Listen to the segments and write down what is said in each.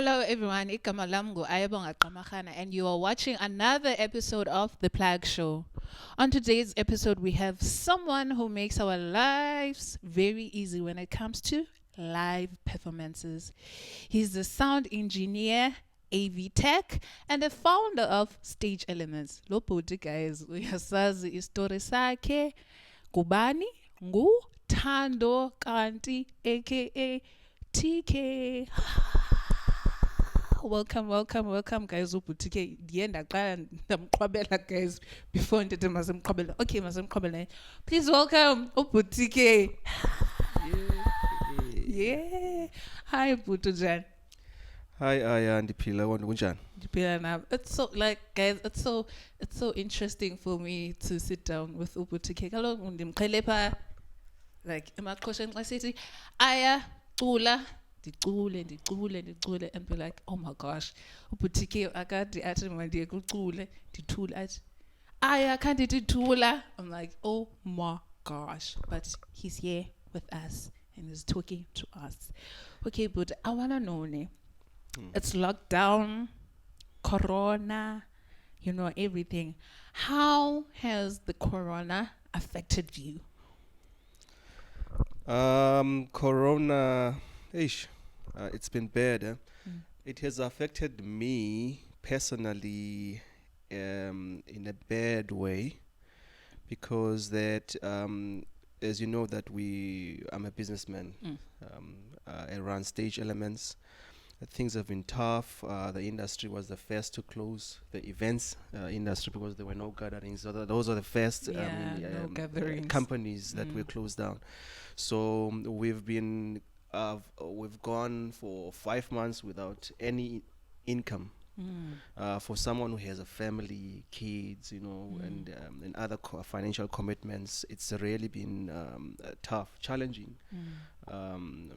Hello everyone, igama lam ngu-Ayabonga Qamakhana, and you are watching another episode of The Plug Show. On today's episode, we have someone who makes our lives very easy when it comes to live performances. He's the sound engineer, AV Tech, and the founder of Stage Elements. Lo bhuti guys, uyasazi istori sakhe. Kubani? Ngu Thando Kanti, aka TK. Welcome, guys. TK. The end, guys. Before into the okay, please welcome TK. Yeah. Hi, Putujan. Hi, Ndiphila kunjani? It's so like guys, it's so interesting for me to sit down with TK. Hello, ndimqhelepa like emaqhosheni xa sithi aya cula ndicule and be like, oh my gosh, ubutike akade athi mandiye kucule ndithule athi aya khanti ndithula. I'm like, oh my gosh, but he's here with us and he's talking to us. Okay, but I wanna know it's lockdown, corona, everything. How has the corona affected you? Corona, it's been bad. It has affected me personally in a bad way because that, as you know, that I'm a businessman. I run Stage Elements. Things have been tough. The industry was the first to close the events industry because there were no gatherings. So those are the first no gatherings. Companies that were closed down. So we've gone for 5 months without any income. For someone who has a family, kids, and other financial commitments, it's really been tough, challenging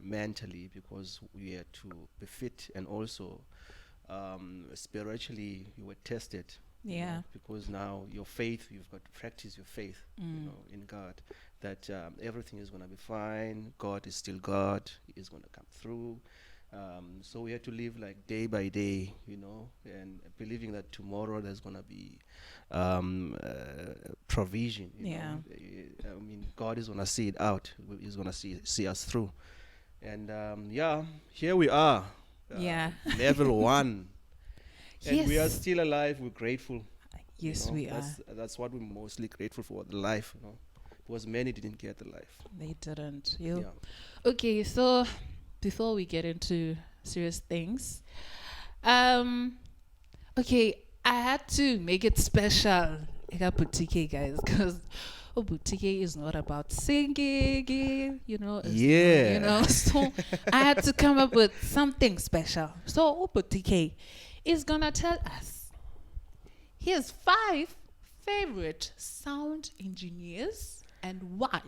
mentally because we had to be fit and also spiritually we were tested. Yeah. Because now your faith, you've got to practice your faith, in God, that everything is going to be fine. God is still God. He's going to come through. So we had to live like day by day, and believing that tomorrow there's going to be provision. Yeah. I mean, God is going to see it out. He's going to see us through. And here we are. Level 1. And Yes. we are still alive. We're grateful. Yes, we are. That's what we're mostly grateful for, the life, because many didn't get the life. They didn't. Yeah. Okay, so before we get into serious things, okay, I had to make it special. I got boutique, guys, because boutique is not about singing, so I had to come up with something special. So boutique is gonna tell us his 5 favorite sound engineers and why.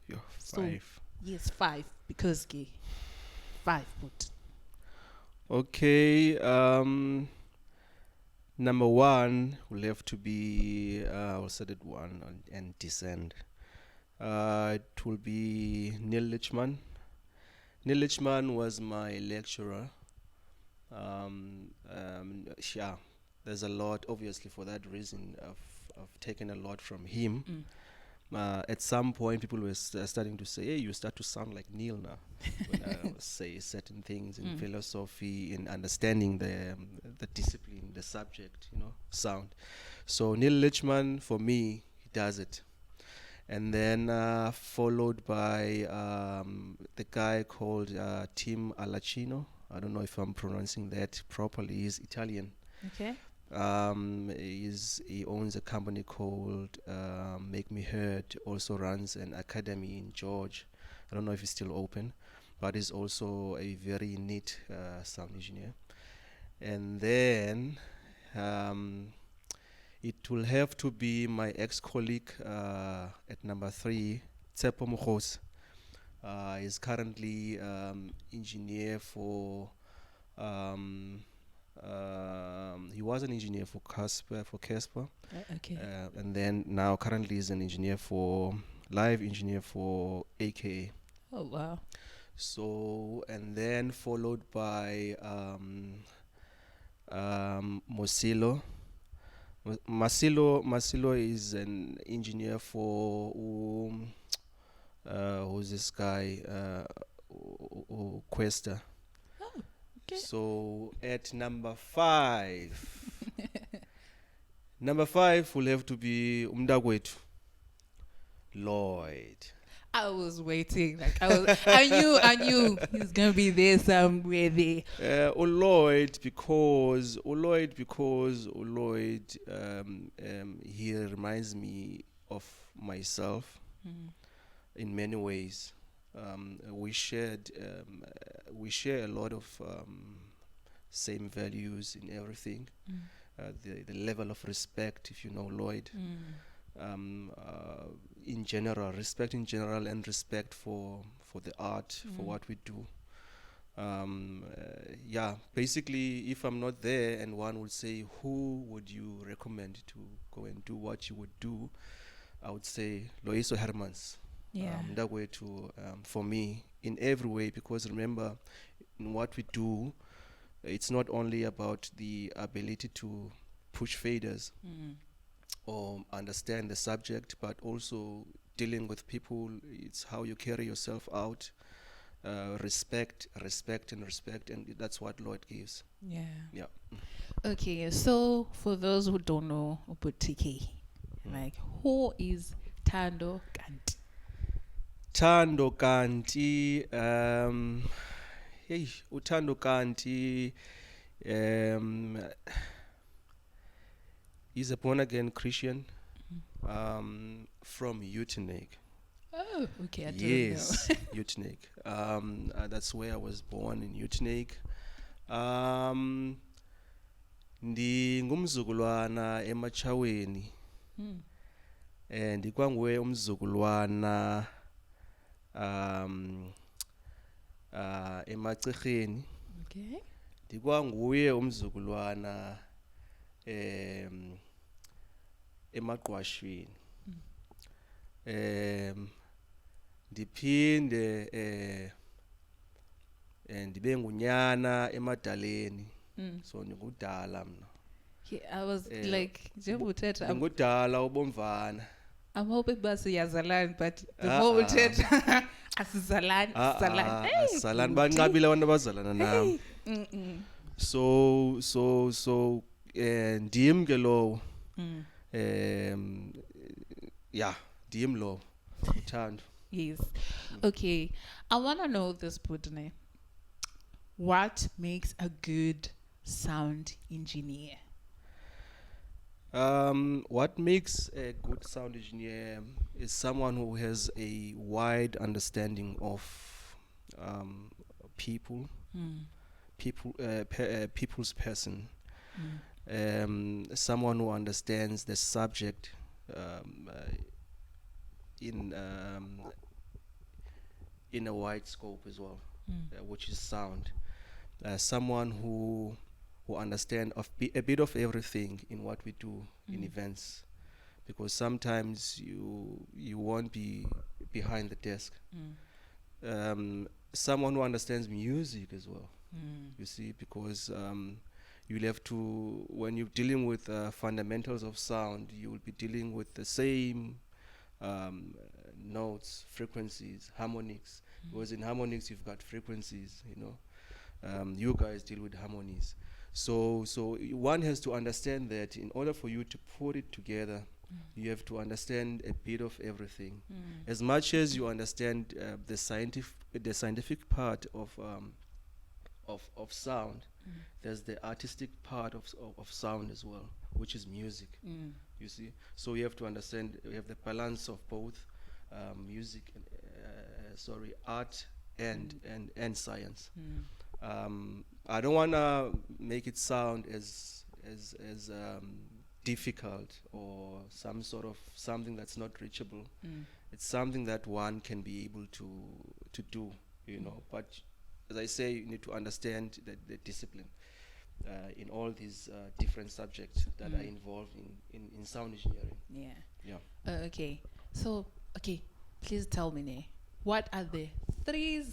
Yeah, 5. So, yes, 5 because 5 put. Okay, number 1 will have to be I'll set it 1 and descend. It will be Neil Lichman. Neil Lichman was my lecturer. There's a lot, obviously, for that reason. I've taken a lot from him. At some point, people were starting to say, hey, you start to sound like Neil now. When I say certain things in philosophy, in understanding the discipline, the subject, sound. So Neil Lichman, for me, he does it. And then followed by the guy called Tim Alacino. I don't know if I'm pronouncing that properly. He's Italian. Okay. He owns a company called Make Me Heard. Also runs an academy in George. I don't know if it's still open, but he's also a very neat sound engineer. And then it will have to be my ex-colleague at number 3, Tsepo Mukhosi. He's currently engineer for. He was an engineer for Casper. Okay. And then now currently is an engineer for live engineer for AKA. Oh wow. So, and then followed by Mosilo. Masilo is an engineer for who's this guy? Questa. Oh, okay. So at number five will have to be umdagwetu, Lloyd. I was waiting. Like I knew he's gonna be there somewhere there. Lloyd, he reminds me of myself Mm. in many ways. We share a lot of same values in everything. Mm. The level of respect, if you know Lloyd, Mm. in general, respect in general, and respect for the art, for what we do. Yeah, basically, if I'm not there and one would say, who would you recommend to go and do what you would do? I would say Loiso Hermans. Yeah. That way to for me in every way, because remember, in what we do, it's not only about the ability to push faders Mm. or understand the subject, but also dealing with people. It's how you carry yourself out. Respect, and that's what Lord gives. Yeah. Yeah. Okay, so for those who don't know about TK, like who is Thando Kanti? Thando Kanti, hey, Uthando Kanti, um, he's a born again Christian, from Utenig. Oh, okay, I didn't Yes, Utenig. That's where I was born, in Utenig. Ndingumzukulwana emachaweni, know. Mm. ndikwanguye umzukulwana um emacirheni, Okay. ndikwanguye umzukulwana emaqwashweni, ndiphinde ndibe ngunyana emadaleni. Mm. So ndingudala mna. Yeah, I was like, I'm Ndingudala ubomvana. hoping basiyazalana, but the Ah, more we ah. chat, asizalani, salani. Asalani banqabile abantu abazalana nam. Mm-mm. So ndim ke lowo. Mm. Yeah, ndim lowo. Uthando. Yes. Okay. I want to know this, Budne. What makes a good sound engineer? What makes a good sound engineer is someone who has a wide understanding of people, Mm. people's person. Mm. Someone who understands the subject um, uh, in a wide scope as well, Mm. which is sound. Someone who understand a bit of everything in what we do in events, because sometimes you won't be behind the desk. Someone who understands music as well, you see, because you'll have to, when you're dealing with fundamentals of sound, you will be dealing with the same notes, frequencies, harmonics, because in harmonics you've got frequencies, you guys deal with harmonies. So one has to understand that in order for you to put it together, you have to understand a bit of everything. As much as you understand the scientific part of sound, there's the artistic part of sound as well, which is music. You see, so you have to understand, you have the balance of both music and art and science. I don't want to make it sound as difficult or some sort of something that's not reachable. It's something that one can be able to do, but as I say, you need to understand the discipline in all these different subjects that are involved in sound engineering. Yeah. Okay. So, okay, please tell me, what are the three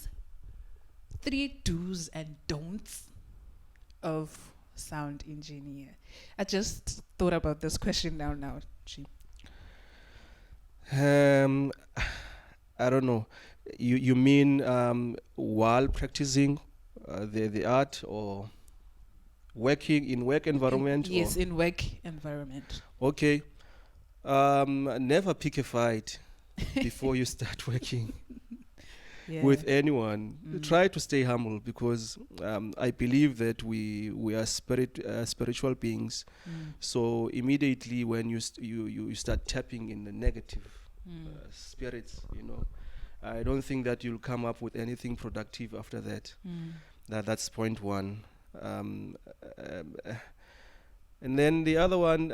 3 do's and don'ts of sound engineer. I just thought about this question now. Chi. Um, I don't know. You mean while practicing the art, or working in work environment, or Yes, in work environment. okay? Never pick a fight before you start working Yeah. with anyone. Try to stay humble, because I believe that we are spiritual beings. So immediately when you start tapping in the negative spirits, I don't think that you'll come up with anything productive after that. That's point one. Um, um, uh, and then the other one,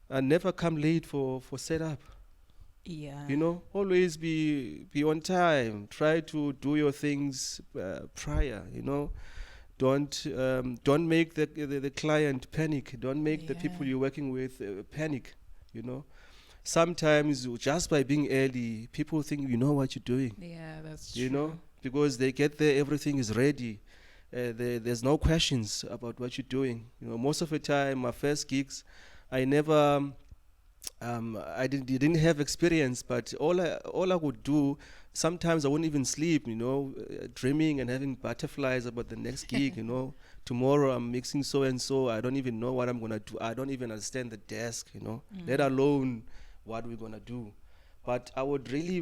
never come late for setup. Yeah. Always be on time. Try to do your things prior. Don't make the client panic. Don't make the people Yeah. you're working with panic. Sometimes just by being early, people think you know what you're doing. Yeah, that's true. Because they get there, everything is ready. There's no questions about what you're doing. Most of the time, my first gigs, I never. I didn't have experience, but all I would do, sometimes I wouldn't even sleep, dreaming and having butterflies about the next gig, Tomorrow I'm mixing so and so. I don't even know what I'm gonna do. I don't even understand the desk, let alone what we're gonna do. But I would really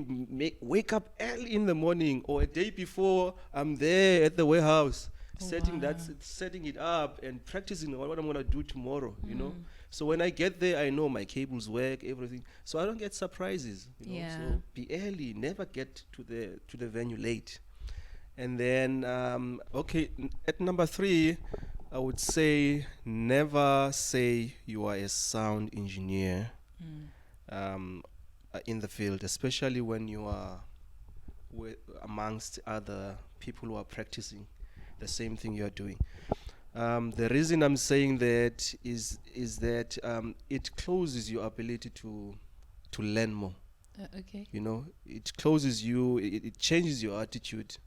wake up early in the morning or a day before. I'm there at the warehouse, setting it up and practicing what I'm gonna do tomorrow, So when I get there, I know my cables work, everything. So I don't get surprises. So be early. Never get to the venue late. And then, at number 3, I would say never say you are a sound engineer in the field, especially when you are amongst other people who are practicing the same thing you are doing. The reason I'm saying that is that it closes your ability to learn more. Okay. It closes you. It changes your attitude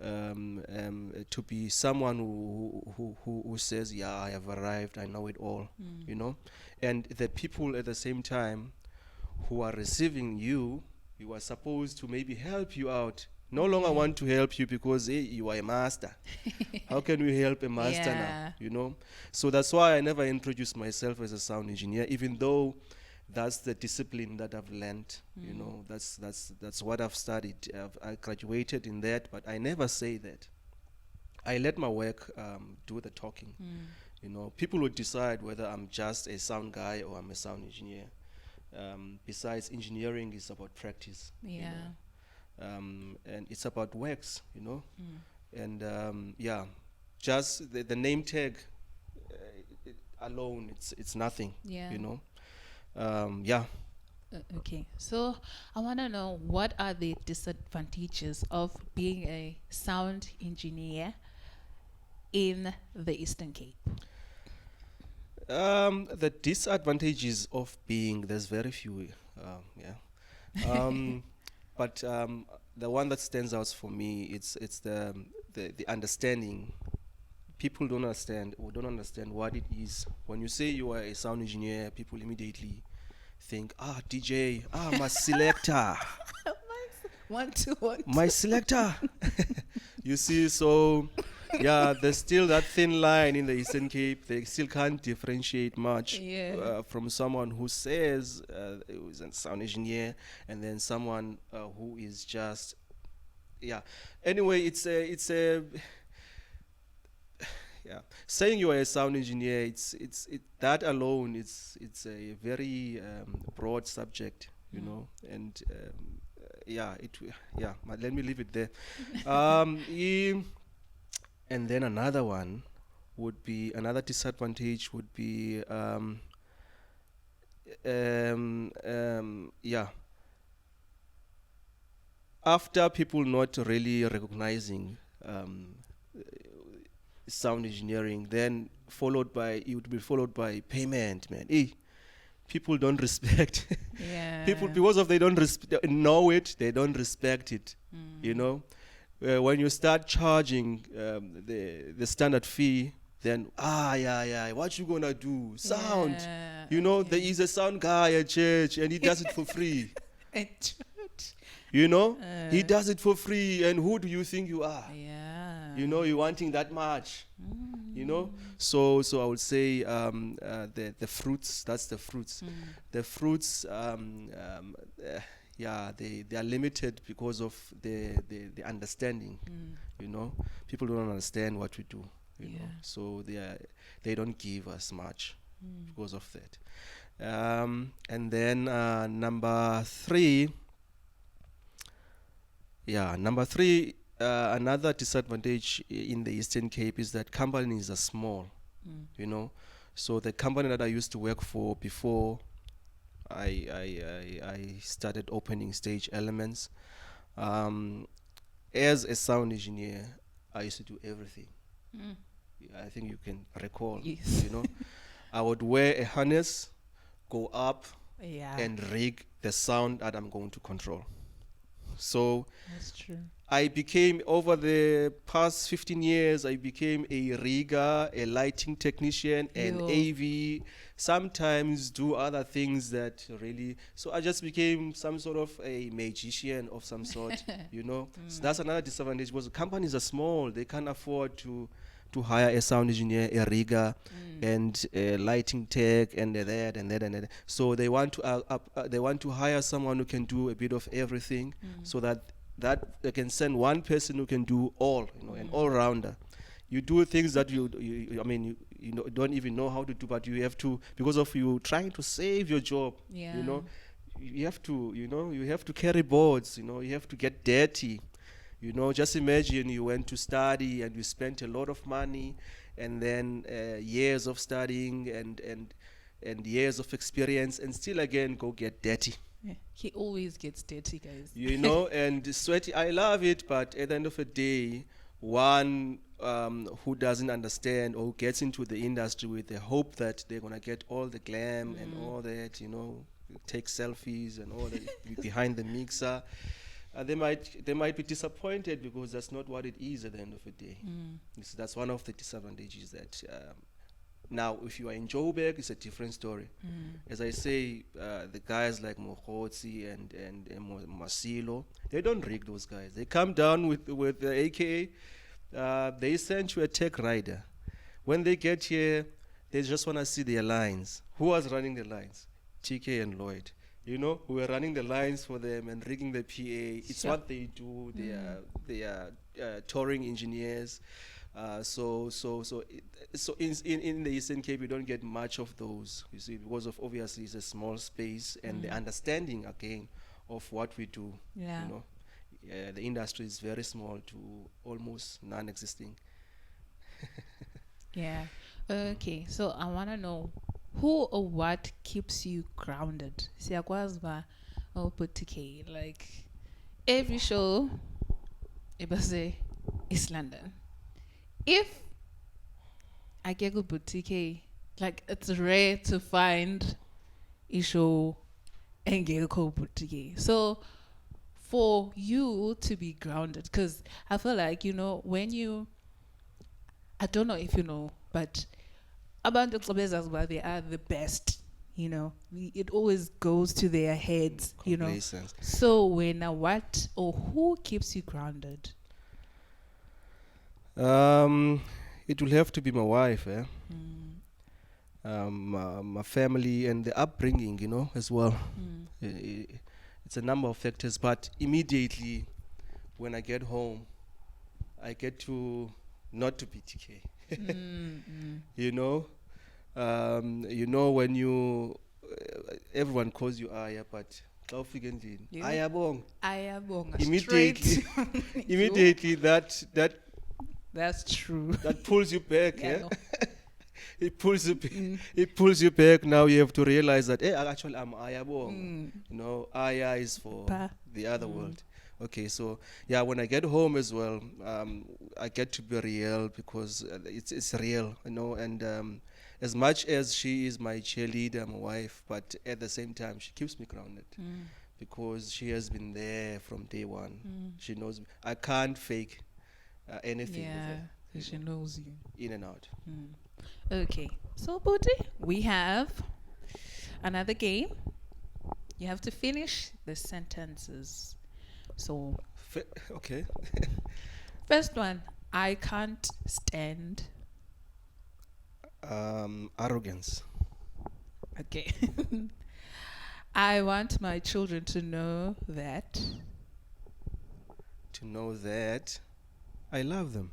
to be someone who says, "Yeah, I have arrived. I know it all." And the people at the same time who are receiving you are supposed to maybe help you out. No longer want to help you because you are a master. How can we help a master now? So that's why I never introduce myself as a sound engineer, even though that's the discipline that I've learned. That's what I've studied. I graduated in that, but I never say that. I let my work do the talking. People would decide whether I'm just a sound guy or I'm a sound engineer. Besides, engineering is about practice. And it's about works, and just the name tag alone, it's nothing. Okay, so I want to know, what are the disadvantages of being a sound engineer in the Eastern Cape? The disadvantages of being, there's very few. But the one that stands out for me, it's the understanding. People don't understand what it is. When you say you are a sound engineer, people immediately think, DJ, my selector. One, two, one, My selector. You see, so there's still that thin line in the Eastern Cape. They still can't differentiate much from someone who says who's a sound engineer, and then someone who is just Anyway, it's a saying you are a sound engineer. It's that alone. It's a very broad subject, and let me leave it there. And then another disadvantage would be after people not really recognizing sound engineering, then it would be followed by payment, man. People don't respect people because of they don't know it, they don't respect it. when you start charging the standard fee, then yeah, what you gonna do? Sound, Yeah, you know, there okay. is a sound guy at church and he does it for free. At church. You know, he Uh, does it for free, and who do you think you are? yeah. You know, you're wanting that much. You know, Mm. so I would say the fruits. That's the fruits. Mm. The fruits. Yeah, they are limited because of the understanding. Mm. You know, people don't understand what we do. You know, Yeah. so they don't give us much Mm. because of that. And then number three. Yeah, number three. Another disadvantage in the Eastern Cape is that companies are small. Mm. You know, so the company that I used to work for before I started opening stage elements. Um, as a sound engineer, I used to do everything. Mm. I think you can recall. Yes. You know, I would wear a harness, go up, Yeah. and rig the sound that I'm going to control. So That's true. I became, over the past 15 years, I became a rigger, a lighting technician, an Yo. AV, sometimes do other things that really, so I just became some sort of a magician of some sort, you know. So that's another disadvantage because companies are small, they can't afford to hire a sound engineer, a rigger, and a lighting tech, and that and that and that. So they want to hire someone who can do a bit of everything, so that they can send one person who can do all, you know, an all-rounder. You do things that I mean, you know, don't even know how to do, but you have to, because of you trying to save your job. Yeah. You know, you have to, you know, you have to carry boards. You know, you have to get dirty. You know, just imagine you went to study and you spent a lot of money, and then years of studying and years of experience, and still again go get dirty. Yeah. He always gets dirty, guys. You know, and sweaty. I love it, but at the end of the day, one who doesn't understand or gets into the industry with the hope that they're gonna get all the glam and all that, you know, take selfies and all that behind the mixer, they might be disappointed because that's not what it is at the end of the day. That's one of the disadvantages that. Now, if you are in Joburg, it's a different story. As I say, the guys like Mohotsi and Masilo, they don't rig those guys. They come down with the AKA. They send you a tech rider. When they get here, they just want to see their lines. Who was running the lines? TK and Lloyd. You know, we were running the lines for them and rigging the PA. It's Sure. what they do. They are touring engineers. So in the Eastern Cape, you don't get much of those, you see, because of obviously it's a small space and the understanding again of what we do. Yeah. You know, the industry is very small to almost non-existing. Yeah. Okay. So I want to know who or what keeps you grounded. Siyakwazi ba TK, like every show say is London. If I get good TK, like it's rare to find a show and get a TK. So for you to be grounded, because I feel like, you know, when you, I don't know if you know, but about the as well, they are the best. You know, it always goes to their heads. You know, Complacent. so when what or who keeps you grounded? It will have to be my wife, my family and the upbringing, you know, as well. It's a number of factors, but immediately when I get home, I get to not to be TK. You know, when you everyone calls you Aya, but Yeah. Ayabong. Ayabonga. Immediately, Straight. immediately that That's true. that pulls you back. Yeah, Yeah, no. it pulls you. It pulls you back. Now you have to realize that, hey, actually, I'm Ayabong. You know, Aya is for Pa. the other world. Okay, so yeah, when I get home as well, I get to be real because it's real, you know. And as much as she is my cheerleader, my wife, but at the same time, she keeps me grounded because she has been there from day one. She knows me. I can't fake anything with Yeah, her. so she knows you. In and out. Okay, so Booty, we have another game. You have to finish the sentences. So, Okay. first one, I can't stand. Arrogance. Okay. I want my children to know that. To know that I love them.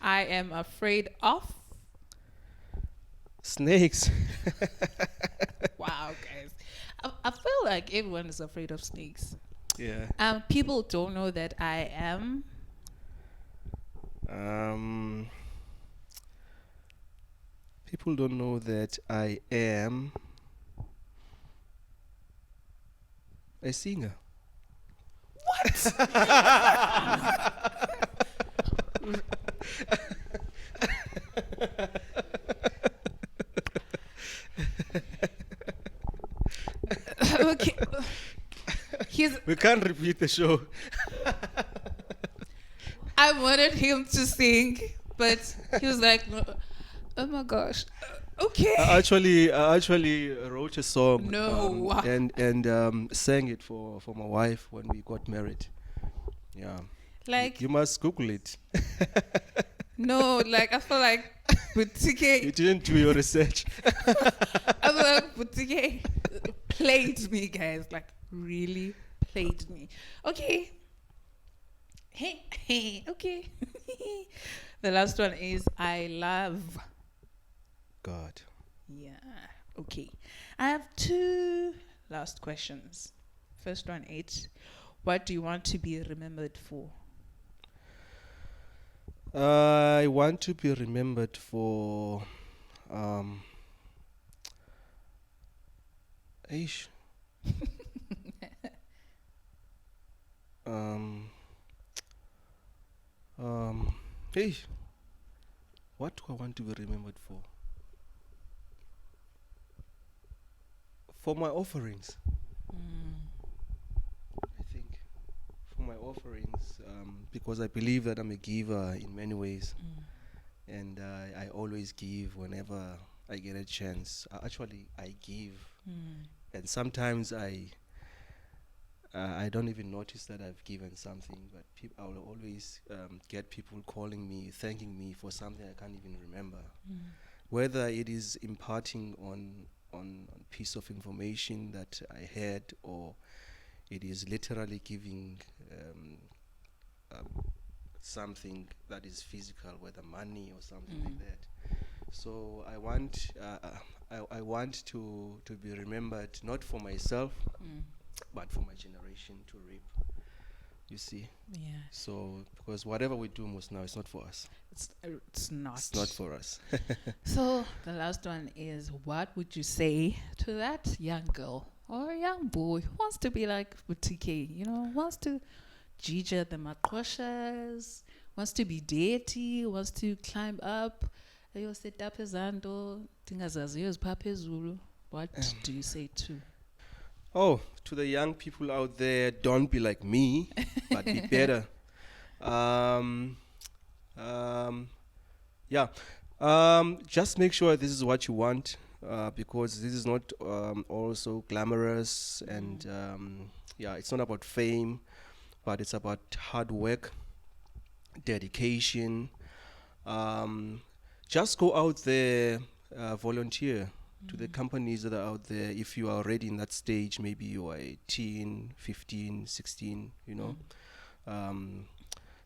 I am afraid of. Snakes. Wow, guys. I feel like everyone is afraid of snakes. Yeah. People don't know that I am. People don't know that I am a singer. Okay. We can't repeat the show. I wanted him to sing, but he was like, "No, oh my gosh. Okay. I actually wrote a song. No. And sang it for my wife when we got married. Yeah. Like, You must Google it. no, like, I feel like You Boutique, didn't do your research. I feel like Boutique played me, guys. Like, really played me. Okay. Hey, okay. The last one is I love. God. Yeah. Okay. I have two last questions. First one is, what do you want to be remembered for? I want to be remembered for Aish. Hey, what do I want to be remembered for? For my offerings, I think. For my offerings, because I believe that I'm a giver in many ways, and I always give whenever I get a chance. Actually, I give, and sometimes I don't even notice that I've given something, but I will always get people calling me, thanking me for something I can't even remember. Whether it is imparting on piece of information that I had, or it is literally giving something that is physical, whether money or something like that. So I want I want to be remembered not for myself, but for my generation to reap. You see? Yeah. So because whatever we do most now, it's not for us. It's not. It's not for us. So the last one is, what would you say to that young girl or young boy who wants to be like TK, wants to jija the makoshas, wants to be deity, wants to climb up, set up his Thando TK Zulu. What do you say to? Oh, to the young people out there, don't be like me, but be better. Yeah. Just make sure this is what you want, because this is not also glamorous, and yeah, it's not about fame, but it's about hard work, dedication. Just go out there, volunteer to the companies that are out there. If you are already in that stage, maybe you are 18, 15, 16,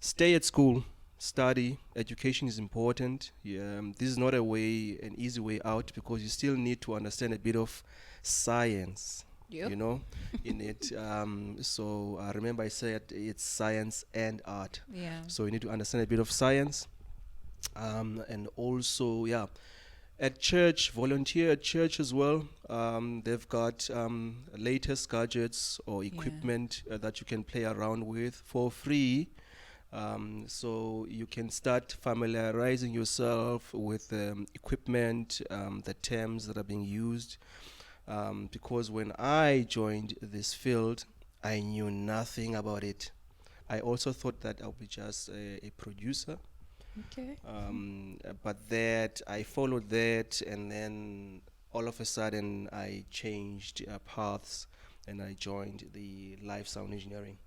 stay at school, study. Education is important. This is not an easy way out, because you still need to understand a bit of science. Yep. In it. So I remember I said it's science and art. Yeah. So you need to understand a bit of science, and also, yeah, at church, volunteer at church as well. They've got latest gadgets or equipment that you can play around with for free. So you can start familiarizing yourself with equipment, the terms that are being used. because when I joined this field, I knew nothing about it. I also thought that I'll be just a producer, Okay. but that I followed that, and then all of a sudden I changed paths, and I joined the live sound engineering.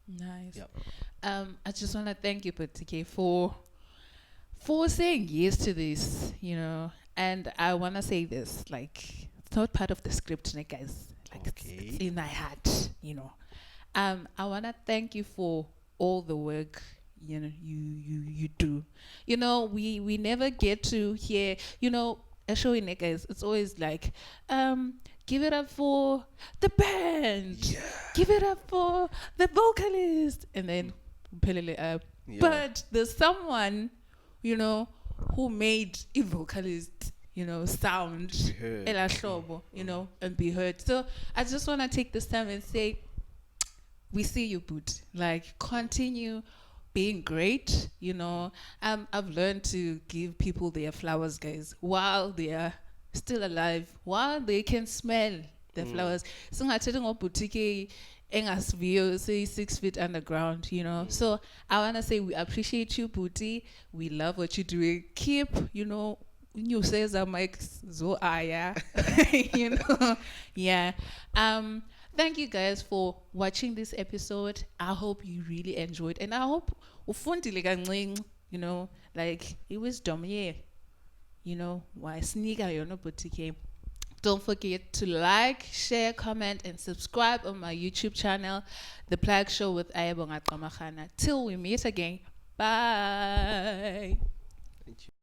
Nice. Yeah. I just want to thank you, TK, for saying yes to this, And I want to say this, like, it's not part of the script, guys. Like, it's Okay. in my heart. I want to thank you for all the work, you do. We never get to hear, a show in guys. It's always like, give it up for the band. Yeah. Give it up for the vocalist. And then, pelele up. Yeah. But there's someone, who made a vocalist, sound, To be heard. ela hlobo, and be heard. So I just want to take this time and say, we see you, Boot. Like, continue being great. I've learned to give people their flowers, guys, while they are still alive, while they can smell the flowers. So I'm telling you, boutique engasvio say 6 feet underground. So I want to say we appreciate you, Booty. We love what you're doing. Keep, you says I'm like zo aya. Yeah. Thank you guys for watching this episode. I hope you really enjoyed, and I hope ufundile kancane, like wisdom here, why sneaker yona boutique. Don't forget to like, share, comment, and subscribe on my YouTube channel, The Plague Show with Ayabonga Kamahana. Till we meet again. Bye. Thank you.